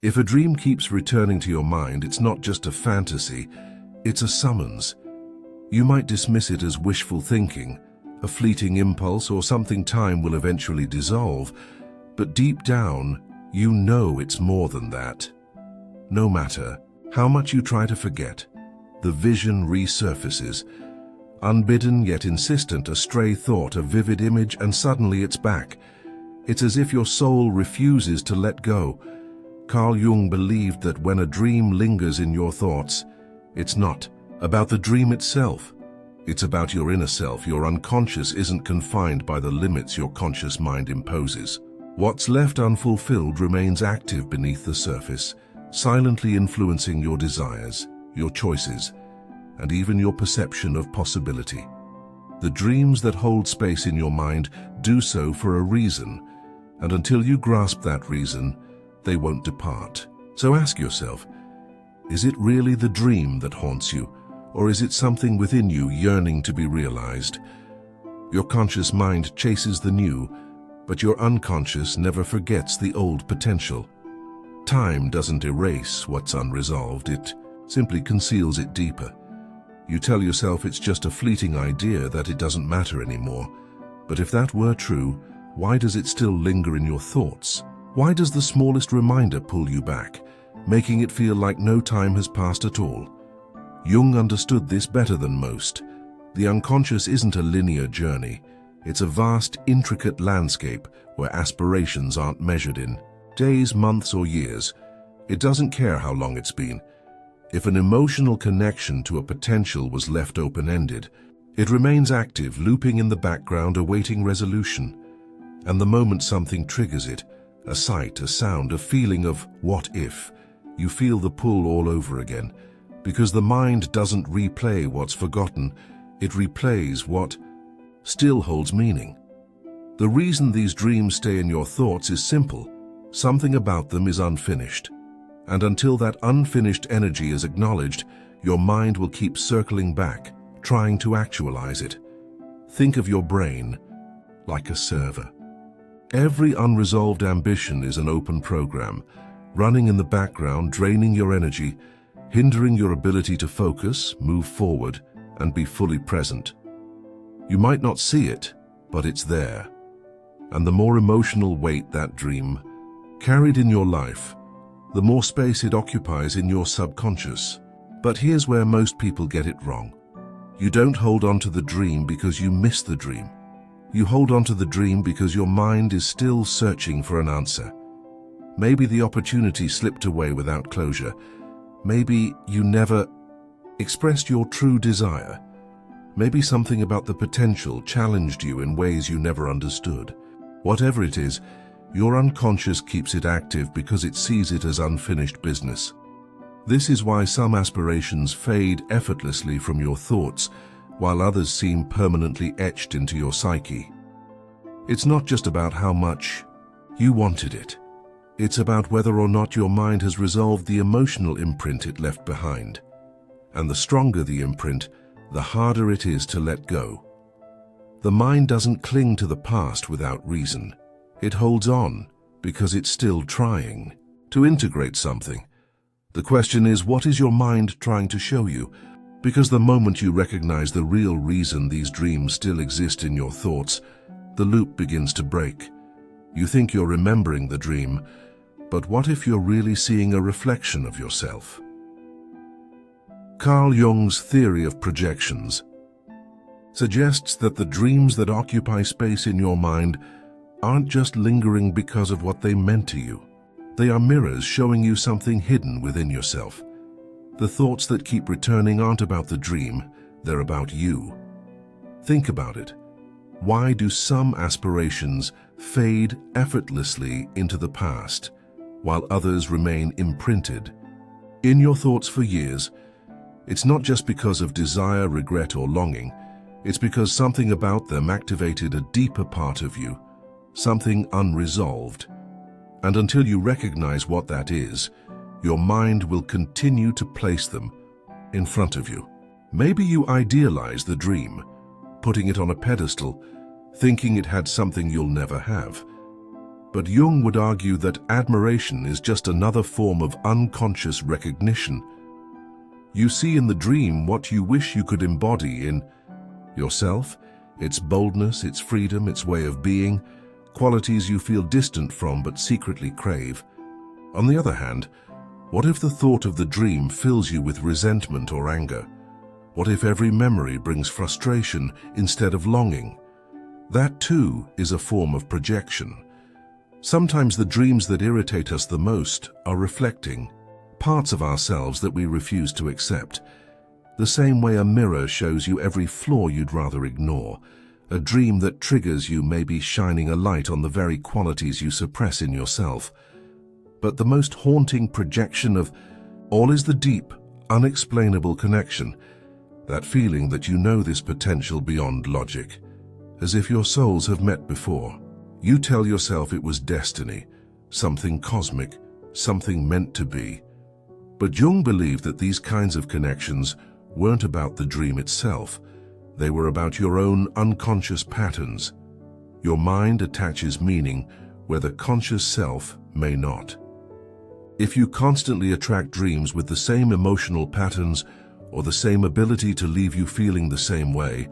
If a dream keeps returning to your mind, it's not just a fantasy, it's a summons. You might dismiss it as wishful thinking, a fleeting impulse, or something time will eventually dissolve, but deep down, you know it's more than that. No matter how much you try to forget, the vision resurfaces. Unbidden yet insistent, a stray thought, a vivid image, and suddenly it's back. It's as if your soul refuses to let go. Carl Jung believed that when a dream lingers in your thoughts, it's not about the dream itself. It's about your inner self. Your unconscious isn't confined by the limits your conscious mind imposes. What's left unfulfilled remains active beneath the surface, silently influencing your desires, your choices, and even your perception of possibility. The dreams that hold space in your mind do so for a reason, and until you grasp that reason, they won't depart. So ask yourself, is it really the dream that haunts you, or is it something within you yearning to be realized? Your conscious mind chases the new, but your unconscious never forgets the old potential. Time doesn't erase what's unresolved, it simply conceals it deeper. You tell yourself it's just a fleeting idea, that it doesn't matter anymore. But if that were true, why does it still linger in your thoughts? Why does the smallest reminder pull you back, making it feel like no time has passed at all? Jung understood this better than most. The unconscious isn't a linear journey. It's a vast, intricate landscape where aspirations aren't measured in days, months, or years. It doesn't care how long it's been. If an emotional connection to a potential was left open-ended, it remains active, looping in the background, awaiting resolution. And the moment something triggers it, a sight, a sound, a feeling of what if, you feel the pull all over again. Because the mind doesn't replay what's forgotten, it replays what still holds meaning. The reason these dreams stay in your thoughts is simple. Something about them is unfinished. And until that unfinished energy is acknowledged, your mind will keep circling back, trying to actualize it. Think of your brain like a server. Every unresolved ambition is an open program, running in the background, draining your energy, hindering your ability to focus, move forward, and be fully present. You might not see it, but it's there. And the more emotional weight that dream carried in your life, the more space it occupies in your subconscious. But here's where most people get it wrong. You don't hold on to the dream because you miss the dream. You hold on to the dream because your mind is still searching for an answer. Maybe the opportunity slipped away without closure. Maybe you never expressed your true desire. Maybe something about the potential challenged you in ways you never understood. Whatever it is, your unconscious keeps it active because it sees it as unfinished business. This is why some aspirations fade effortlessly from your thoughts, while others seem permanently etched into your psyche. It's not just about how much you wanted it. It's about whether or not your mind has resolved the emotional imprint it left behind. And the stronger the imprint, the harder it is to let go. The mind doesn't cling to the past without reason. It holds on because it's still trying to integrate something. The question is, what is your mind trying to show you? Because the moment you recognize the real reason these dreams still exist in your thoughts, the loop begins to break. You think you're remembering the dream, but what if you're really seeing a reflection of yourself? Carl Jung's theory of projections suggests that the dreams that occupy space in your mind aren't just lingering because of what they meant to you. They are mirrors showing you something hidden within yourself. The thoughts that keep returning aren't about the dream, they're about you. Think about it. Why do some aspirations fade effortlessly into the past, while others remain imprinted in your thoughts for years? It's not just because of desire, regret, or longing. It's because something about them activated a deeper part of you, something unresolved. And until you recognize what that is, your mind will continue to place them in front of you. Maybe you idealize the dream, putting it on a pedestal, thinking it had something you'll never have. But Jung would argue that admiration is just another form of unconscious recognition. You see in the dream what you wish you could embody in yourself, its boldness, its freedom, its way of being, qualities you feel distant from but secretly crave. On the other hand, what if the thought of the dream fills you with resentment or anger? What if every memory brings frustration instead of longing? That too is a form of projection. Sometimes the dreams that irritate us the most are reflecting parts of ourselves that we refuse to accept. The same way a mirror shows you every flaw you'd rather ignore, a dream that triggers you may be shining a light on the very qualities you suppress in yourself. But the most haunting projection of all is the deep, unexplainable connection, that feeling that you know this potential beyond logic, as if your souls have met before. You tell yourself it was destiny, something cosmic, something meant to be. But Jung believed that these kinds of connections weren't about the dream itself. They were about your own unconscious patterns. Your mind attaches meaning where the conscious self may not. If you constantly attract dreams with the same emotional patterns or the same ability to leave you feeling the same way,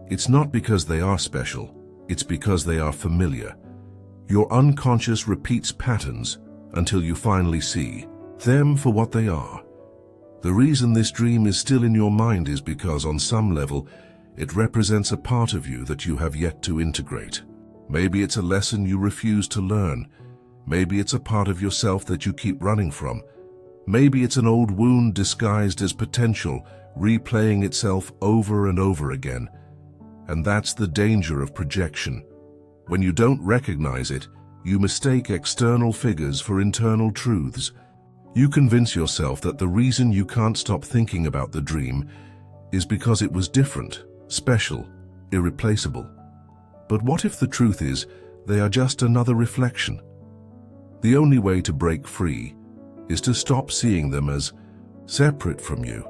it's not because they are special, it's because they are familiar. Your unconscious repeats patterns until you finally see them for what they are. The reason this dream is still in your mind is because on some level it represents a part of you that you have yet to integrate. Maybe it's a lesson you refuse to learn. Maybe it's a part of yourself that you keep running from. Maybe it's an old wound disguised as potential, replaying itself over and over again. And that's the danger of projection. When you don't recognize it, you mistake external figures for internal truths. You convince yourself that the reason you can't stop thinking about the dream is because it was different, special, irreplaceable. But what if the truth is they are just another reflection? The only way to break free is to stop seeing them as separate from you.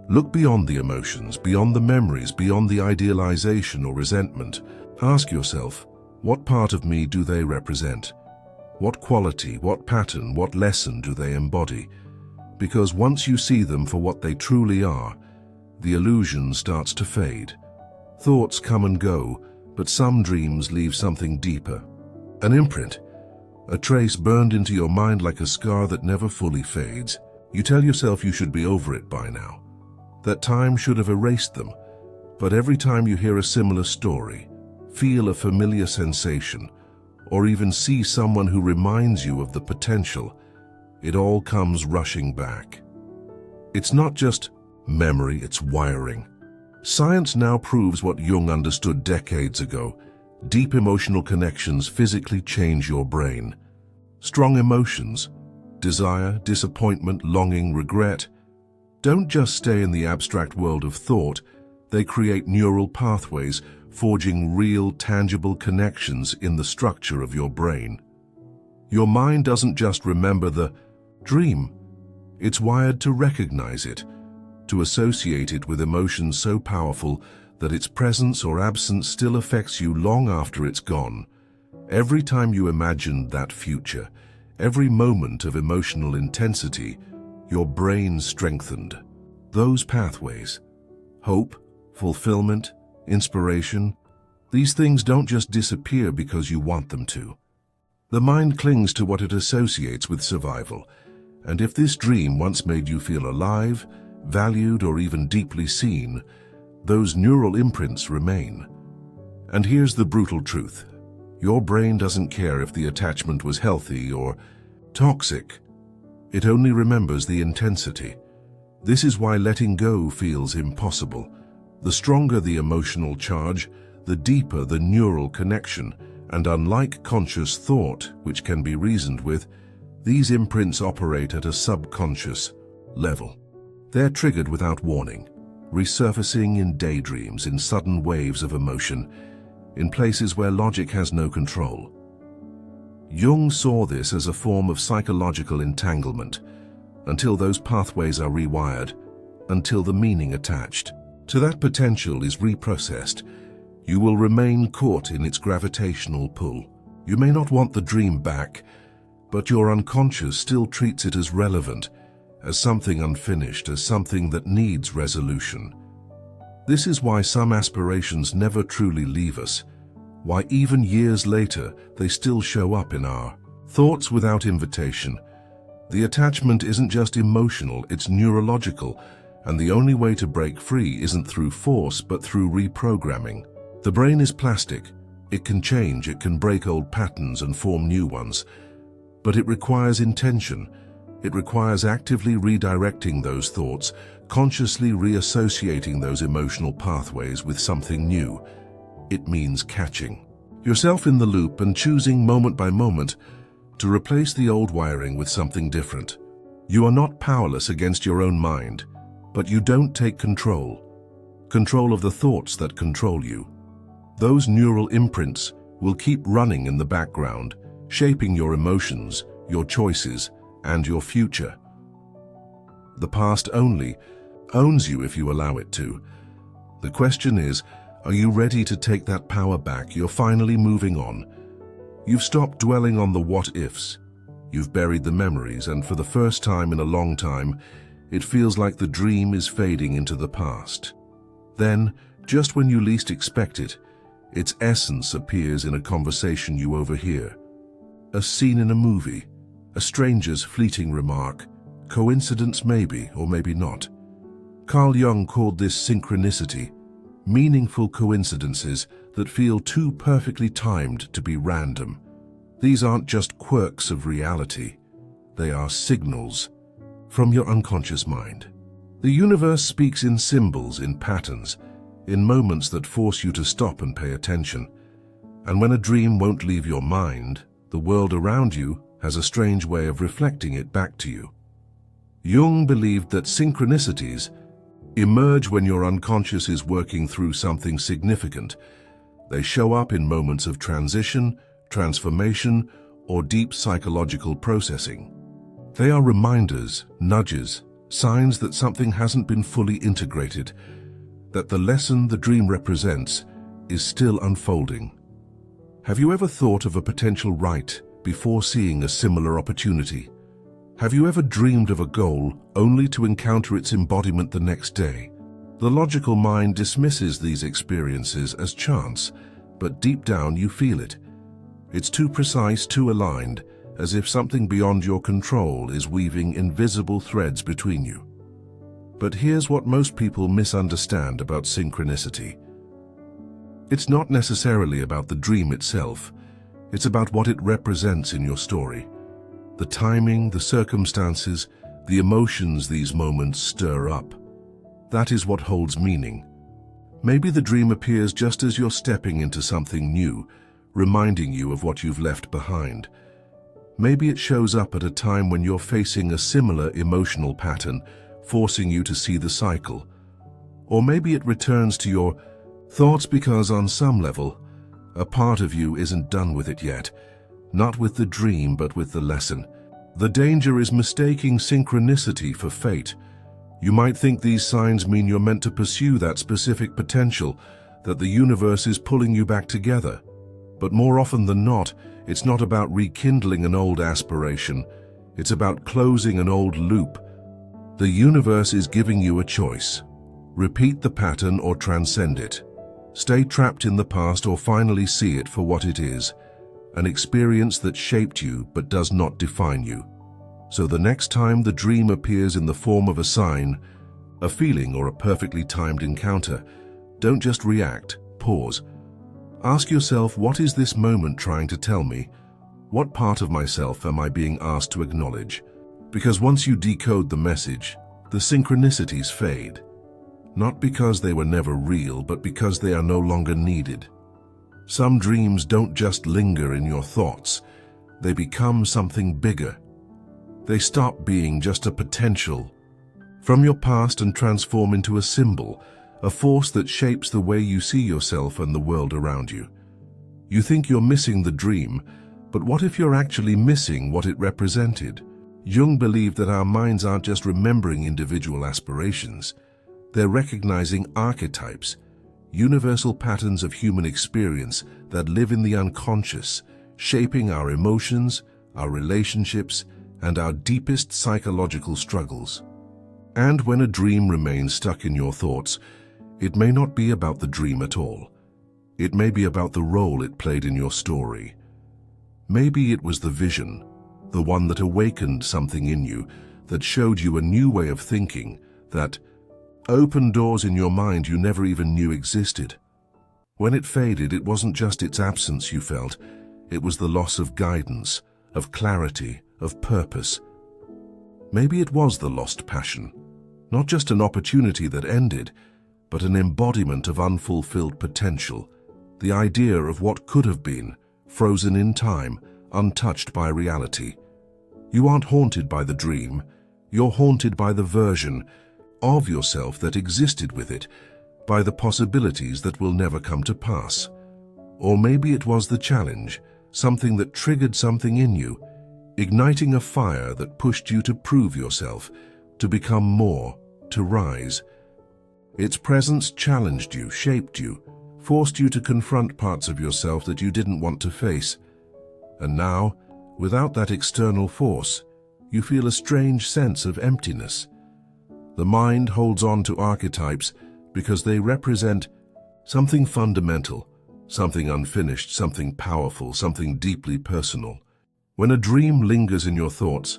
Look beyond the emotions, beyond the memories, beyond the idealization or resentment. Ask yourself, what part of me do they represent? What quality, what pattern, what lesson do they embody? Because once you see them for what they truly are, the illusion starts to fade. Thoughts come and go, but some dreams leave something deeper. An imprint, a trace burned into your mind like a scar that never fully fades. You tell yourself you should be over it by now, that time should have erased them. But every time you hear a similar story, feel a familiar sensation, or even see someone who reminds you of the potential, it all comes rushing back. It's not just memory, it's wiring. Science now proves what Jung understood decades ago. Deep emotional connections physically change your brain. Strong emotions, desire, disappointment, longing, regret, don't just stay in the abstract world of thought. They create neural pathways, forging real, tangible connections in the structure of your brain. Your mind doesn't just remember the dream. It's wired to recognize it, to associate it with emotions so powerful that its presence or absence still affects you long after it's gone. Every time you imagine that future, every moment of emotional intensity, your brain strengthened. Those pathways, hope, fulfillment, inspiration, these things don't just disappear because you want them to. The mind clings to what it associates with survival, and if this dream once made you feel alive, valued, or even deeply seen, those neural imprints remain. And here's the brutal truth. Your brain doesn't care if the attachment was healthy or toxic. It only remembers the intensity. This is why letting go feels impossible. The stronger the emotional charge, the deeper the neural connection, and unlike conscious thought, which can be reasoned with, these imprints operate at a subconscious level. They're triggered without warning, resurfacing in daydreams, in sudden waves of emotion, in places where logic has no control. Jung saw this as a form of psychological entanglement, until those pathways are rewired, until the meaning attached to that potential is reprocessed. You will remain caught in its gravitational pull. You may not want the dream back, but your unconscious still treats it as relevant, as something unfinished, as something that needs resolution. This is why some aspirations never truly leave us, why even years later they still show up in our thoughts without invitation. The attachment isn't just emotional, it's neurological, and the only way to break free isn't through force but through reprogramming. The brain is plastic. It can change, it can break old patterns and form new ones, but it requires intention. It requires actively redirecting those thoughts, consciously reassociating those emotional pathways with something new. It means catching yourself in the loop and choosing moment by moment to replace the old wiring with something different. You are not powerless against your own mind, but you don't take control of the thoughts that control you. Those neural imprints will keep running in the background, shaping your emotions, your choices, and your future. The past only owns you if you allow it to. The question is, are you ready to take that power back? You're finally moving on. You've stopped dwelling on the what-ifs. You've buried the memories, and for the first time in a long time, it feels like the dream is fading into the past. Then, just when you least expect it, its essence appears in a conversation you overhear. A scene in a movie, a stranger's fleeting remark, coincidence maybe or maybe not. Carl Jung called this synchronicity, meaningful coincidences that feel too perfectly timed to be random. These aren't just quirks of reality, they are signals from your unconscious mind. The universe speaks in symbols, in patterns, in moments that force you to stop and pay attention. And when a dream won't leave your mind, the world around you has a strange way of reflecting it back to you. Jung believed that synchronicities emerge when your unconscious is working through something significant. They show up in moments of transition, transformation, or deep psychological processing. They are reminders, nudges, signs that something hasn't been fully integrated, that the lesson the dream represents is still unfolding. Have you ever thought of a potential right before seeing a similar opportunity? Have you ever dreamed of a goal only to encounter its embodiment the next day? The logical mind dismisses these experiences as chance, but deep down you feel it. It's too precise, too aligned, as if something beyond your control is weaving invisible threads between you. But here's what most people misunderstand about synchronicity. It's not necessarily about the dream itself. It's about what it represents in your story. The timing, the circumstances, the emotions these moments stir up. That is what holds meaning. Maybe the dream appears just as you're stepping into something new, reminding you of what you've left behind. Maybe it shows up at a time when you're facing a similar emotional pattern, forcing you to see the cycle. Or maybe it returns to your thoughts because on some level, a part of you isn't done with it yet. Not with the dream, but with the lesson. The danger is mistaking synchronicity for fate. You might think these signs mean you're meant to pursue that specific potential, that the universe is pulling you back together. But more often than not, it's not about rekindling an old aspiration. It's about closing an old loop. The universe is giving you a choice. Repeat the pattern or transcend it. Stay trapped in the past or finally see it for what it is, an experience that shaped you but does not define you. So the next time the dream appears in the form of a sign, a feeling, or a perfectly timed encounter, don't just react, pause. Ask yourself, what is this moment trying to tell me? What part of myself am I being asked to acknowledge? Because once you decode the message, the synchronicities fade. Not because they were never real, but because they are no longer needed. Some dreams don't just linger in your thoughts. They become something bigger. They stop being just a potential from your past and transform into a symbol, a force that shapes the way you see yourself and the world around you. You think you're missing the dream, but what if you're actually missing what it represented? Jung believed that our minds aren't just remembering individual aspirations. They're recognizing archetypes, universal patterns of human experience that live in the unconscious, shaping our emotions, our relationships, and our deepest psychological struggles. And when a dream remains stuck in your thoughts, it may not be about the dream at all. It may be about the role it played in your story. Maybe it was the vision, the one that awakened something in you, that showed you a new way of thinking, that opened doors in your mind you never even knew existed. When it faded, it wasn't just its absence you felt, it was the loss of guidance, of clarity, of purpose. Maybe it was the lost passion, not just an opportunity that ended, but an embodiment of unfulfilled potential, the idea of what could have been, frozen in time, untouched by reality. You aren't haunted by the dream, you're haunted by the version of yourself that existed with it, by the possibilities that will never come to pass. Or maybe it was the challenge, something that triggered something in you, igniting a fire that pushed you to prove yourself, to become more, to rise. Its presence challenged you, shaped you, forced you to confront parts of yourself that you didn't want to face. And now, without that external force, you feel a strange sense of emptiness. The mind holds on to archetypes because they represent something fundamental, something unfinished, something powerful, something deeply personal. When a dream lingers in your thoughts,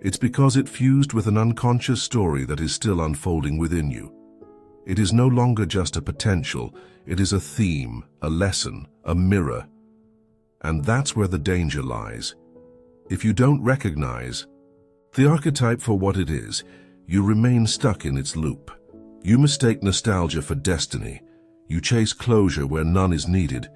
it's because it fused with an unconscious story that is still unfolding within you. It is no longer just a potential, it is a theme, a lesson, a mirror. And that's where the danger lies. If you don't recognize the archetype for what it is, you remain stuck in its loop. You mistake nostalgia for destiny. You chase closure where none is needed.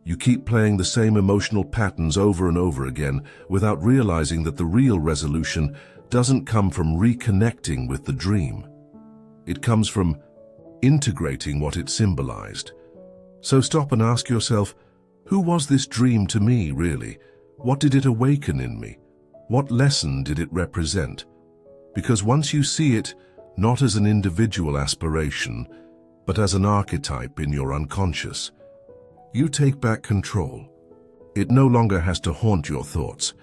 You keep playing the same emotional patterns over and over again without realizing that the real resolution doesn't come from reconnecting with the dream. It comes from integrating what it symbolized. So stop and ask yourself, who was this dream to me, really? What did it awaken in me? What lesson did it represent? Because once you see it, not as an individual aspiration, but as an archetype in your unconscious, you take back control. It no longer has to haunt your thoughts.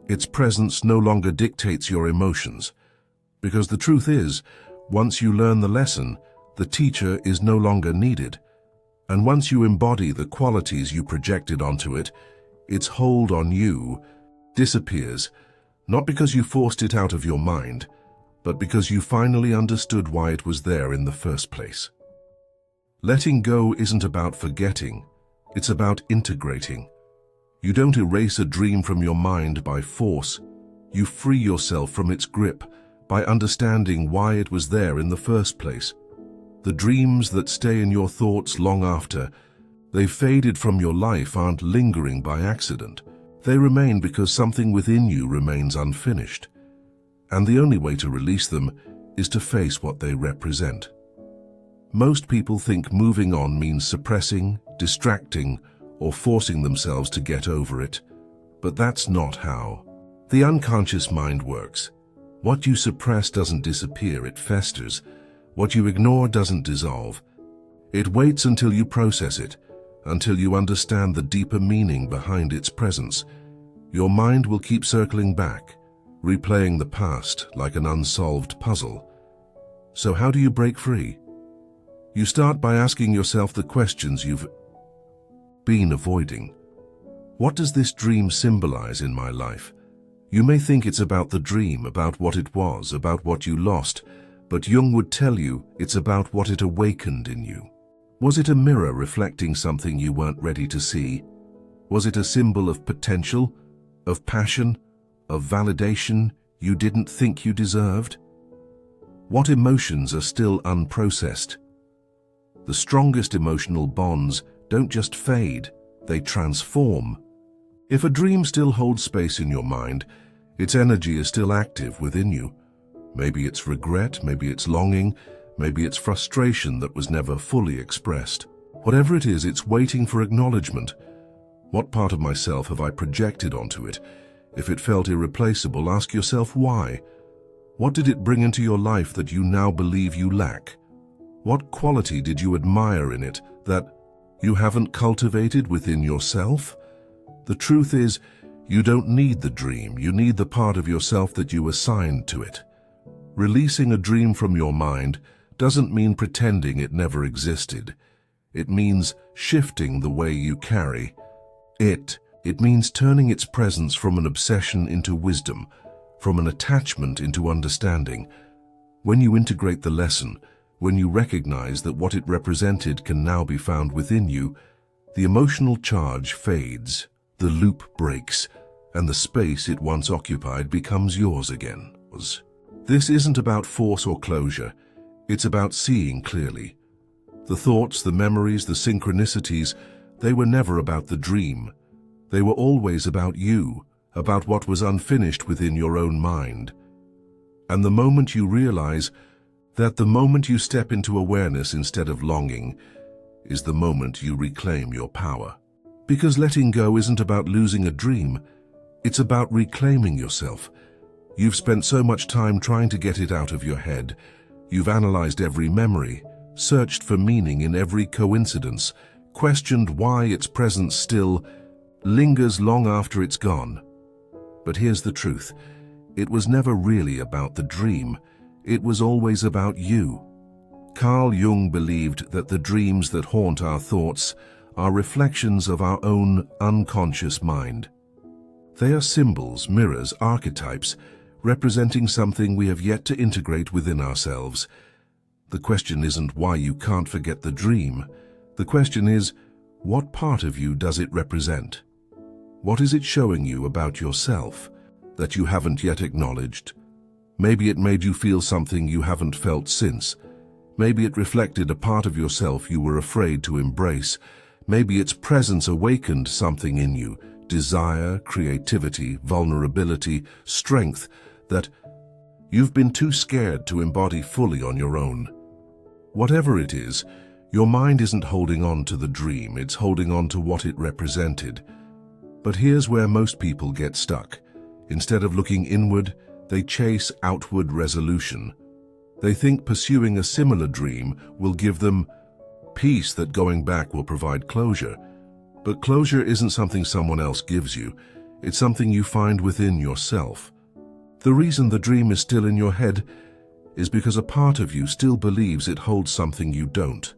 Its presence no longer dictates your emotions. Because the truth is, once you learn the lesson, the teacher is no longer needed. And once you embody the qualities you projected onto it, its hold on you disappears, not because you forced it out of your mind, but because you finally understood why it was there in the first place. Letting go isn't about forgetting, it's about integrating. You don't erase a dream from your mind by force. You free yourself from its grip by understanding why it was there in the first place. The dreams that stay in your thoughts long after they've faded from your life aren't lingering by accident. They remain because something within you remains unfinished. And the only way to release them is to face what they represent. Most people think moving on means suppressing, distracting, or forcing themselves to get over it. But that's not how the unconscious mind works. What you suppress doesn't disappear, it festers. What you ignore doesn't dissolve. It waits until you process it, until you understand the deeper meaning behind its presence. Your mind will keep circling back, replaying the past like an unsolved puzzle. So how do you break free? You start by asking yourself the questions you've been avoiding. What does this dream symbolize in my life? You may think it's about the dream, about what it was, about what you lost, but Jung would tell you it's about what it awakened in you. Was it a mirror reflecting something you weren't ready to see? Was it a symbol of potential, of passion, of validation you didn't think you deserved? What emotions are still unprocessed? The strongest emotional bonds don't just fade, they transform. If a dream still holds space in your mind, its energy is still active within you. Maybe it's regret, maybe it's longing, maybe it's frustration that was never fully expressed. Whatever it is, it's waiting for acknowledgement. What part of myself have I projected onto it? If it felt irreplaceable, ask yourself why. What did it bring into your life that you now believe you lack? What quality did you admire in it that you haven't cultivated within yourself? The truth is, you don't need the dream, you need the part of yourself that you assigned to it. Releasing a dream from your mind doesn't mean pretending it never existed. It means shifting the way you carry it. It means turning its presence from an obsession into wisdom, from an attachment into understanding. When you integrate the lesson, when you recognize that what it represented can now be found within you, the emotional charge fades, the loop breaks, and the space it once occupied becomes yours again. This isn't about force or closure, it's about seeing clearly. The thoughts, the memories, the synchronicities, they were never about the dream. They were always about you, about what was unfinished within your own mind. And the moment you realize that the moment you step into awareness instead of longing is the moment you reclaim your power. Because letting go isn't about losing a dream, it's about reclaiming yourself. You've spent so much time trying to get it out of your head. You've analyzed every memory, searched for meaning in every coincidence, questioned why its presence still lingers long after it's gone. But here's the truth. It was never really about the dream. It was always about you. Carl Jung believed that the dreams that haunt our thoughts are reflections of our own unconscious mind. They are symbols, mirrors, archetypes, representing something we have yet to integrate within ourselves. The question isn't why you can't forget the dream. The question is, what part of you does it represent? What is it showing you about yourself that you haven't yet acknowledged? Maybe it made you feel something you haven't felt since. Maybe it reflected a part of yourself you were afraid to embrace. Maybe its presence awakened something in you, desire, creativity, vulnerability, strength, that you've been too scared to embody fully on your own. Whatever it is, your mind isn't holding on to the dream, it's holding on to what it represented. But here's where most people get stuck. Instead of looking inward, they chase outward resolution. They think pursuing a similar dream will give them peace, that going back will provide closure. But closure isn't something someone else gives you. It's something you find within yourself. The reason the dream is still in your head is because a part of you still believes it holds something you don't.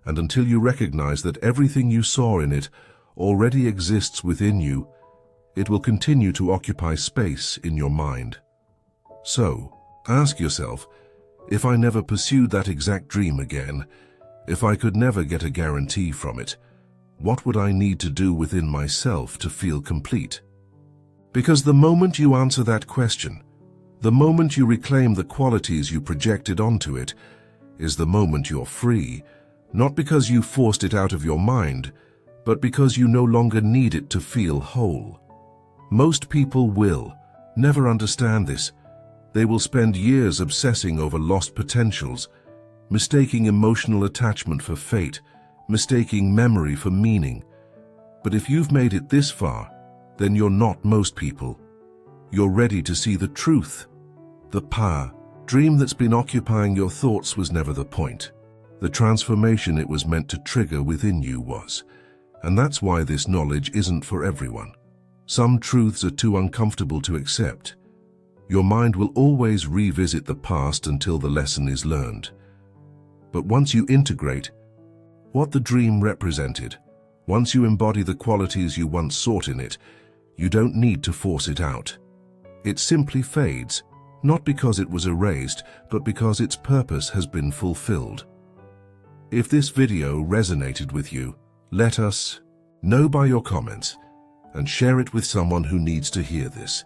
And until you recognize that everything you saw in it already exists within you, it will continue to occupy space in your mind. So, ask yourself, if I never pursued that exact dream again, if I could never get a guarantee from it, what would I need to do within myself to feel complete? Because the moment you answer that question, the moment you reclaim the qualities you projected onto it, is the moment you're free, not because you forced it out of your mind, but because you no longer need it to feel whole. Most people will never understand this. They will spend years obsessing over lost potentials, mistaking emotional attachment for fate, mistaking memory for meaning. But if you've made it this far, then you're not most people. You're ready to see the truth. The power dream that's been occupying your thoughts was never the point. The transformation it was meant to trigger within you was. And that's why this knowledge isn't for everyone. Some truths are too uncomfortable to accept. Your mind will always revisit the past until the lesson is learned. But once you integrate what the dream represented, once you embody the qualities you once sought in it, you don't need to force it out. It simply fades, not because it was erased, but because its purpose has been fulfilled. If this video resonated with you, let us know by your comments and share it with someone who needs to hear this.